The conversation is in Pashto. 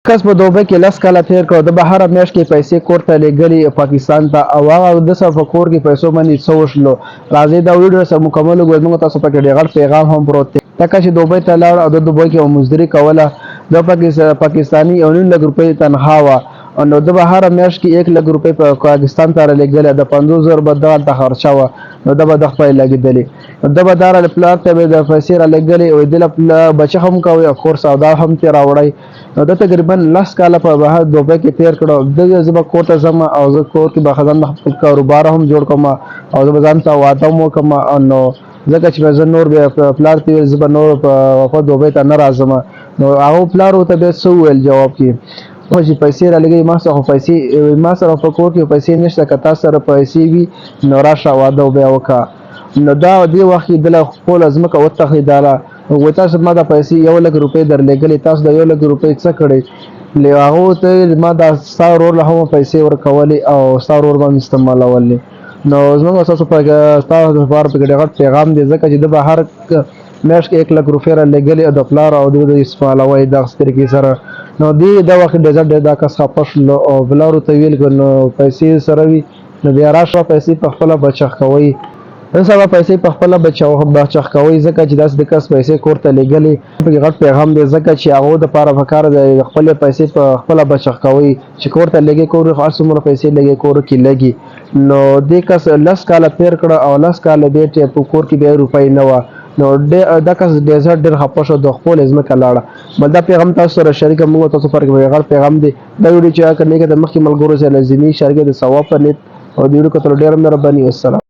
کس په دوبۍ کې 10 کاله تیر کړ د بهر میاشت کې پیسې کور ته لېږلي پاکستان ته او هغه د سره په کور کې پیسو باندې څه وشلو راځئ دا ویډیو سره مکمل وګورئ موږ تاسو پکې ډېر غټ پیغام هم پروت دی لکه چې دوبۍ ته لاړ او د دوبۍ کې مزدوري کوله د پاکستاني 9 لک روپۍ تنخوا وه نو د بهر میاشت کې 1 لک روپۍ په پاکستان ته رالېږلې د 50,000 به دغلته خرچه وه نو ده به د خپل لګېدلې نو ده به دا پلار ته به د پیسې رالېږلې او د بچه هم کوي او کور سودا هم ترې راوړی نو ده تقریبا 10 کاله په بهر دوبۍ کې تېر کړه دغه زه به کور ته ځم او زه کور کې به ځان د خپل کاروبار هم جوړ کړم او زه به ځان ته واده هم وکړم نو ځکه چې زه نور بیا پلار ته ویل زه به نور په دوبۍ ته نه راځم نو هغه پلار ورته بیا څه وویل جواب کې خو چې پیسې رالېږلې ما څخه پیسې ما سره په کور کې پیسې نشته که تا سره پیسې وي نو راشه واده بیا وکړه نو دا دې وخت کې دله خپله ځمکه وتښتېدله وایي تاسو ما دا پیسې 1 لک روپۍ درلېږلې تاسو د 1 لک روپۍ څه کړئ هغه ته ما دا ستا ورور له هم پیسې ورکولې او ستا ورور به مې استعمالولې نو زموږ ستاسو ستاسو لپاره پکې ډېر غټ پیغام دی ځکه چې ده به هر میاشت کې 1 لک روپۍ رالېږلې او د پلار او د استعمالوی دغسې طریقې سره نو دې دا وخت ډېر دا کس خفه شولو او پلار ورته ویل نو پیسې سره وي نو بیا راشه پیسې په خپله بچخ کوئ نن سبا پیسې په خپله بچخ کوئ ځکه چې داسې د کس پیسې کور ته لېږلې پکې غټ پیغام دی ځکه چې هغو دپاره پکار دی خپلې پیسې په خپله بچخ کوئ چې کور ته لېږئ کور هر څومره پیسې لګئ کور کې لګي نو دې کس 10 کاله تېر کړه او 10 کاله دې په کور کې بیا روپۍ نه وه نو دا کس ډېر خفه شو د خپل ځمکه لاړه بل دا پیغام تاسو سره شریکه موږ تاسو پر کې غړ پیغام دی دا ویډیو چې کړنی کې د مخکې ملګرو سره لازمي شریکه د ثواب په نیت او د ویډیو کتلو ډېر مهرباني والسلام